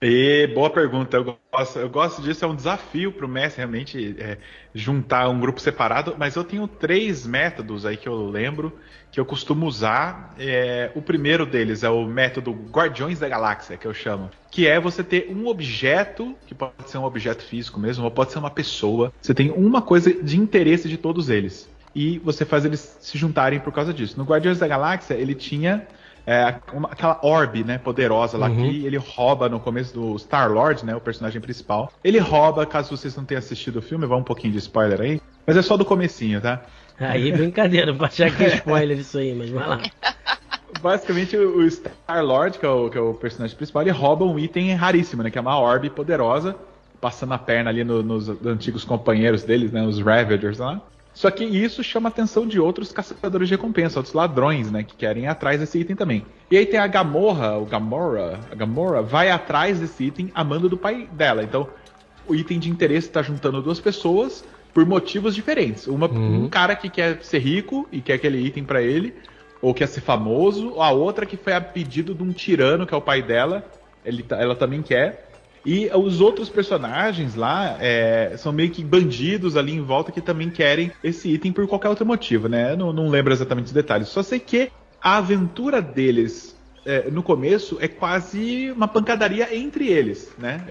E boa pergunta. Eu gosto disso, é um desafio para o mestre realmente juntar um grupo separado, mas eu tenho três métodos aí que eu lembro que eu costumo usar. O primeiro deles é o método Guardiões da Galáxia, que eu chamo, que é você ter um objeto, que pode ser um objeto físico mesmo, ou pode ser uma pessoa. Você tem uma coisa de interesse de todos eles. E você faz eles se juntarem por causa disso. No Guardiões da Galáxia, ele tinha aquela orbe, né, poderosa lá que ele rouba no começo do Star-Lord, né, o personagem principal. Ele rouba, caso vocês não tenham assistido o filme, vai um pouquinho de spoiler aí, mas é só do comecinho, tá? Aí, brincadeira, pra achar que é spoiler isso aí, mas vai lá. Basicamente, o Star-Lord, que é o personagem principal, ele rouba um item raríssimo, né, que é uma orbe poderosa, passando a perna ali nos antigos companheiros deles, né, os Ravagers lá. Só que isso chama a atenção de outros caçadores de recompensa, outros ladrões, né, que querem ir atrás desse item também. E aí tem a Gamora vai atrás desse item a mando do pai dela. Então, o item de interesse está juntando duas pessoas por motivos diferentes. Um cara que quer ser rico e quer aquele item para ele, ou quer ser famoso, a outra que foi a pedido de um tirano, que é o pai dela, ela também quer. E os outros personagens lá são meio que bandidos ali em volta que também querem esse item por qualquer outro motivo, né? Eu não lembro exatamente os detalhes. Só sei que a aventura deles no começo é quase uma pancadaria entre eles, né?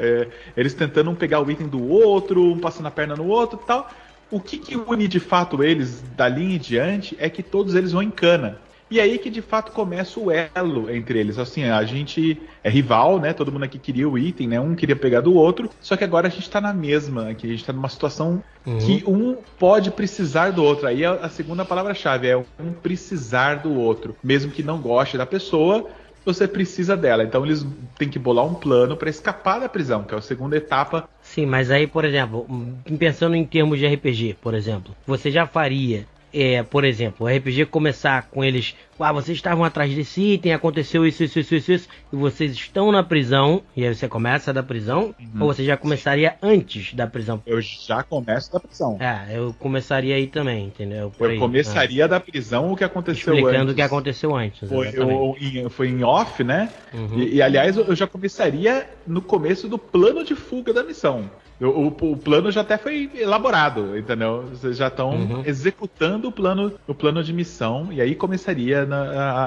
Eles tentando um pegar o item do outro, um passando a perna no outro e tal. O que une de fato eles dali em diante é que todos eles vão em cana. E aí que de fato começa o elo entre eles. Assim, a gente é rival, né? Todo mundo aqui queria o item, né? Um queria pegar do outro. Só que agora a gente tá na mesma, aqui a gente tá numa situação que um pode precisar do outro. Aí a segunda palavra-chave é um precisar do outro. Mesmo que não goste da pessoa, você precisa dela. Então eles têm que bolar um plano para escapar da prisão, que é a segunda etapa. Sim, mas aí, por exemplo, pensando em termos de RPG, por exemplo, você já faria, por exemplo, o RPG começar com eles, vocês estavam atrás desse item, aconteceu isso, e vocês estão na prisão, e aí você começa da prisão, ou você já começaria antes da prisão? Eu já começo da prisão. Eu começaria aí também, entendeu? Eu começaria da prisão o que aconteceu explicando antes. o que aconteceu antes. Foi em off, né? E, aliás, eu já começaria no começo do plano de fuga da missão. O plano já até foi elaborado, entendeu? Vocês já estão executando o plano de missão, e aí começaria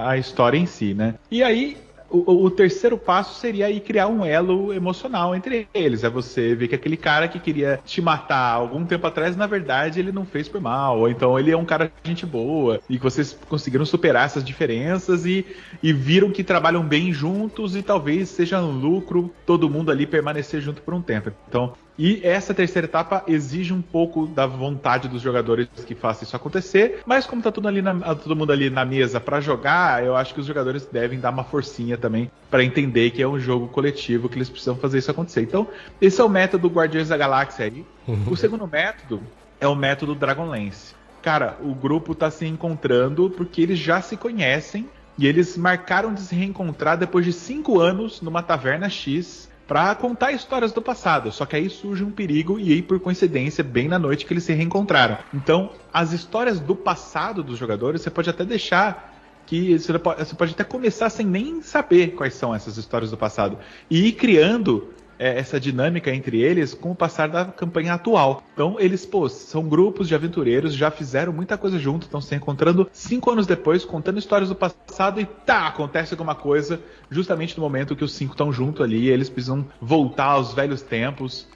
a história em si, né? E aí, o terceiro passo seria aí criar um elo emocional entre eles. É você ver que aquele cara que queria te matar algum tempo atrás, na verdade, ele não fez por mal. Ou então ele é um cara de gente boa. E que vocês conseguiram superar essas diferenças e viram que trabalham bem juntos e talvez seja um lucro todo mundo ali permanecer junto por um tempo. Então, e essa terceira etapa exige um pouco da vontade dos jogadores que façam isso acontecer, mas como tá todo mundo ali na mesa para jogar, eu acho que os jogadores devem dar uma forcinha também para entender que é um jogo coletivo, que eles precisam fazer isso acontecer. Então, esse é o método Guardiões da Galáxia aí. O segundo método é o método Dragonlance. Cara, o grupo tá se encontrando porque eles já se conhecem e eles marcaram de se reencontrar depois de 5 anos numa taverna X para contar histórias do passado. Só que aí surge um perigo e aí, por coincidência, bem na noite que eles se reencontraram. Então, as histórias do passado dos jogadores, você pode até deixar que você pode até começar sem nem saber quais são essas histórias do passado e ir criando essa dinâmica entre eles com o passar da campanha atual. Então eles, são grupos de aventureiros, já fizeram muita coisa junto, estão se encontrando 5 anos depois, contando histórias do passado e acontece alguma coisa justamente no momento que os 5 estão juntos ali, eles precisam voltar aos velhos tempos,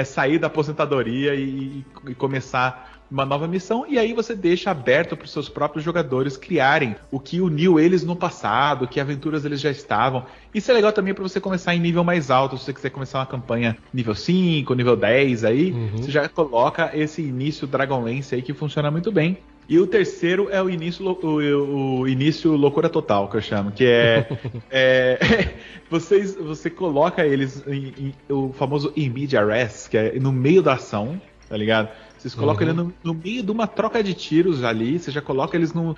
sair da aposentadoria e começar uma nova missão, e aí você deixa aberto para os seus próprios jogadores criarem o que uniu eles no passado, que aventuras eles já estavam. Isso é legal também para você começar em nível mais alto, se você quiser começar uma campanha nível 5, nível 10 aí, você já coloca esse início Dragonlance aí que funciona muito bem. E o terceiro é o início loucura total, que eu chamo, que você coloca eles o famoso in media res, que é no meio da ação, tá ligado? Vocês colocam ele no meio de uma troca de tiros ali, você já coloca eles num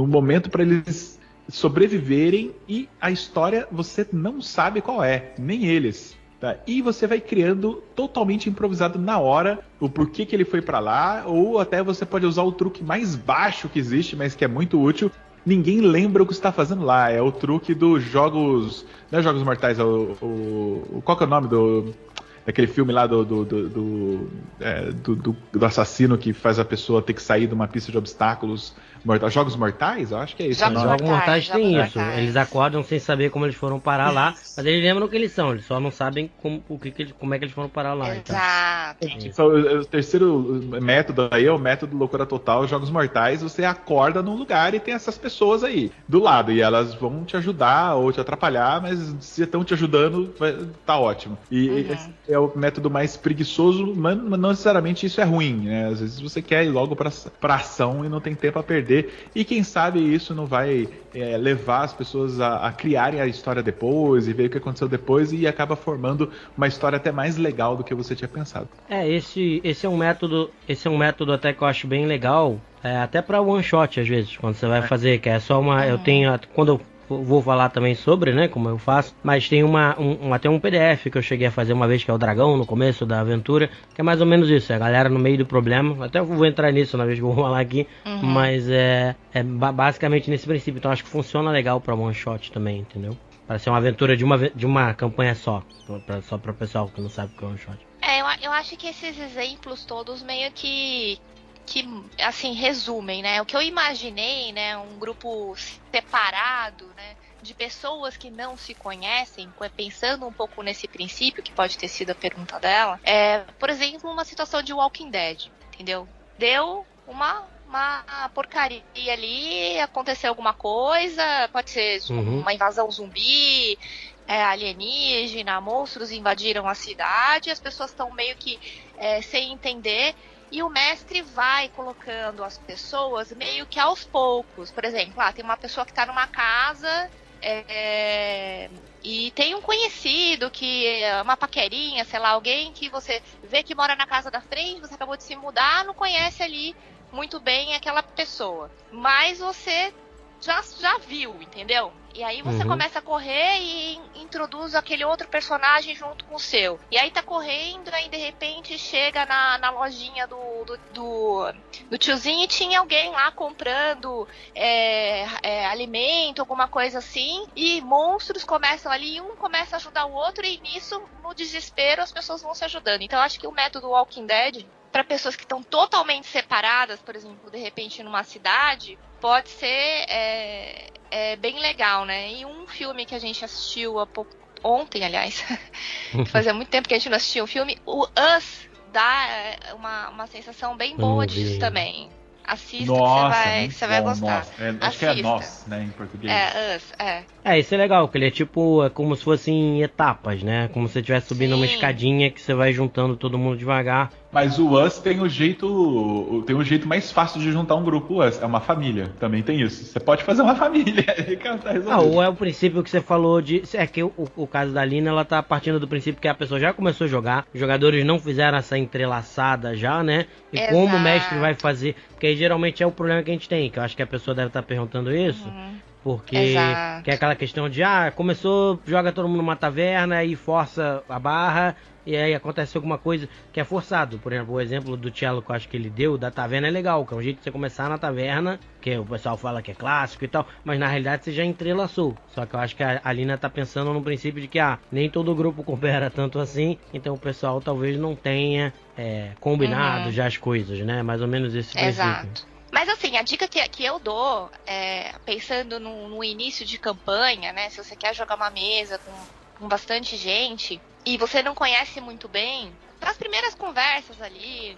momento para eles sobreviverem, e a história você não sabe qual é, nem eles. Tá? E você vai criando totalmente improvisado na hora o porquê que ele foi para lá, ou até você pode usar o truque mais baixo que existe, mas que é muito útil, ninguém lembra o que você tá fazendo lá. É o truque dos jogos. Não é Jogos Mortais, qual que é o nome daquele filme lá do assassino que faz a pessoa ter que sair de uma pista de obstáculos mortais. Jogos Mortais? Eu acho que é isso. Jogos Mortais tem isso. Eles acordam sem saber como eles foram parar lá, mas eles lembram o que eles são, eles só não sabem como é que eles foram parar lá. Exato. Então, o terceiro método aí é o método Loucura Total, Jogos Mortais. Você acorda num lugar e tem essas pessoas aí do lado, e elas vão te ajudar ou te atrapalhar, mas se estão te ajudando, tá ótimo. E esse é o método mais preguiçoso, mas não necessariamente isso é ruim, né? Às vezes você quer ir logo pra ação e não tem tempo a perder. E quem sabe isso não vai levar as pessoas a criarem a história depois e ver o que aconteceu depois, e acaba formando uma história até mais legal do que você tinha pensado. Esse é um método até que eu acho bem legal, até para one shot às vezes, quando você vai fazer, que é só uma, eu tenho, quando eu vou falar também sobre, né, como eu faço, mas tem até um PDF que eu cheguei a fazer uma vez, que é o Dragão, no começo da aventura, que é mais ou menos isso, a galera no meio do problema, até eu vou entrar nisso na vez que eu vou falar aqui, mas é basicamente nesse princípio, então acho que funciona legal pra one shot também, entendeu? Para ser uma aventura de uma campanha só para o pessoal que não sabe o que é one shot. Eu acho que esses exemplos todos meio que assim, resumem, né? O que eu imaginei, né? Um grupo separado, né? De pessoas que não se conhecem, pensando um pouco nesse princípio, que pode ter sido a pergunta dela, por exemplo, uma situação de Walking Dead, entendeu? Deu uma porcaria ali, aconteceu alguma coisa, pode ser uma invasão zumbi, alienígena, monstros invadiram a cidade, as pessoas estão meio que sem entender. E o mestre vai colocando as pessoas meio que aos poucos. Por exemplo, tem uma pessoa que está numa casa e tem um conhecido que é uma paquerinha, sei lá, alguém que você vê que mora na casa da frente, você acabou de se mudar, não conhece ali muito bem aquela pessoa. Mas você já viu, entendeu? E aí você começa a correr e introduz aquele outro personagem junto com o seu. E aí tá correndo, aí de repente chega na lojinha do tiozinho e tinha alguém lá comprando alimento, alguma coisa assim. E monstros começam ali, um começa a ajudar o outro, e nisso, no desespero, as pessoas vão se ajudando. Então eu acho que o método Walking Dead, para pessoas que estão totalmente separadas, por exemplo, de repente numa cidade, pode ser bem legal, né? E um filme que a gente assistiu ontem, aliás, fazia muito tempo que a gente não assistia um filme, o Us dá uma sensação bem boa disso também. Assista, que você vai gostar. Acho que é Nós, né, em português. Us, isso é legal, que ele é como se fossem etapas, né? Como se você estivesse subindo uma escadinha que você vai juntando todo mundo devagar. Mas o Us tem o jeito mais fácil de juntar um grupo. O Us é uma família, também tem isso. Você pode fazer uma família. Ou é o princípio que você falou que o caso da Lina, ela tá partindo do princípio que a pessoa já começou a jogar, os jogadores não fizeram essa entrelaçada já, né? E exato, como o mestre vai fazer, porque aí geralmente é o problema que a gente tem, que eu acho que a pessoa deve estar perguntando isso. Porque que é aquela questão de, começou, joga todo mundo numa taverna e força a barra, e aí acontece alguma coisa que é forçado. Por exemplo, o exemplo do Cello que eu acho que ele deu, da taverna, é legal, que é um jeito de você começar na taverna, que o pessoal fala que é clássico e tal, mas na realidade você já entrelaçou. Só que eu acho que a Lina tá pensando no princípio de que, nem todo grupo coopera tanto assim, então o pessoal talvez não tenha combinado já as coisas, né? Mais ou menos esse princípio. Exato. Mas assim, a dica que eu dou, pensando no início de campanha, né? Se você quer jogar uma mesa com bastante gente e você não conhece muito bem, para as primeiras conversas ali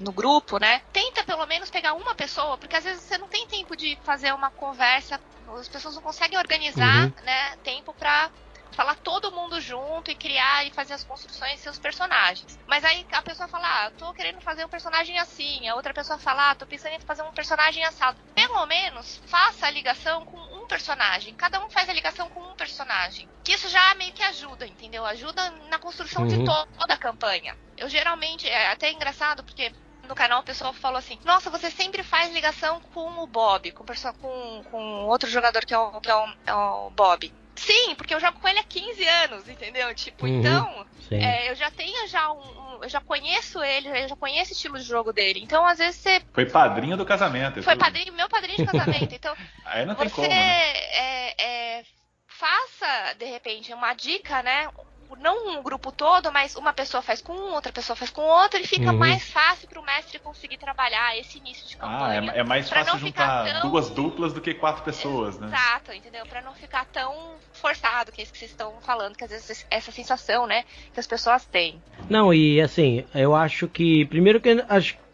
no grupo, né? Tenta pelo menos pegar uma pessoa, porque às vezes você não tem tempo de fazer uma conversa, as pessoas não conseguem organizar, né? Tempo para falar todo mundo junto e criar e fazer as construções de seus personagens. Mas aí a pessoa fala, tô querendo fazer um personagem assim. A outra pessoa fala, tô pensando em fazer um personagem assado. Pelo menos faça a ligação com um personagem. Cada um faz a ligação com um personagem. Que isso já meio que ajuda, entendeu? Ajuda na construção de toda a campanha. Eu geralmente, é até engraçado porque no canal o pessoal falou assim, nossa, você sempre faz ligação com o Bob, com outro jogador que é o Bob. Sim, porque eu jogo com ele há 15 anos, entendeu? Tipo, então, eu já tenho eu já conheço ele, eu já conheço o estilo de jogo dele. Então, às vezes você... Foi padrinho do casamento. Foi meu padrinho de casamento. Então, aí não tem você como, né? faça, de repente, uma dica, né? Não um grupo todo, mas uma pessoa faz com um, outra pessoa faz com outra, e fica mais fácil pro mestre conseguir trabalhar esse início de campanha. É mais fácil juntar 2 duplas do que 4 pessoas, né? Exato, entendeu? Pra não ficar tão forçado, que é isso que vocês estão falando, que às vezes essa sensação, né, que as pessoas têm. Não, e assim, eu acho que, primeiro que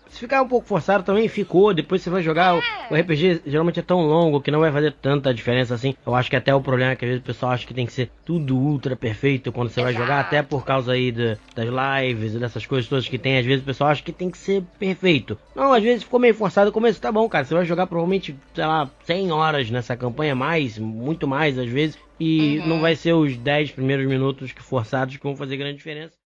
se ficar um pouco forçado também ficou, depois você vai jogar, o RPG geralmente é tão longo que não vai fazer tanta diferença assim. Eu acho que até o problema é que às vezes o pessoal acha que tem que ser tudo ultra perfeito quando você vai jogar, até por causa aí das lives e dessas coisas todas que tem, às vezes o pessoal acha que tem que ser perfeito. Não, às vezes ficou meio forçado no começo, tá bom, cara, você vai jogar provavelmente, sei lá, 100 horas nessa campanha, muito mais às vezes, e não vai ser os 10 primeiros minutos forçados que vão fazer grande diferença.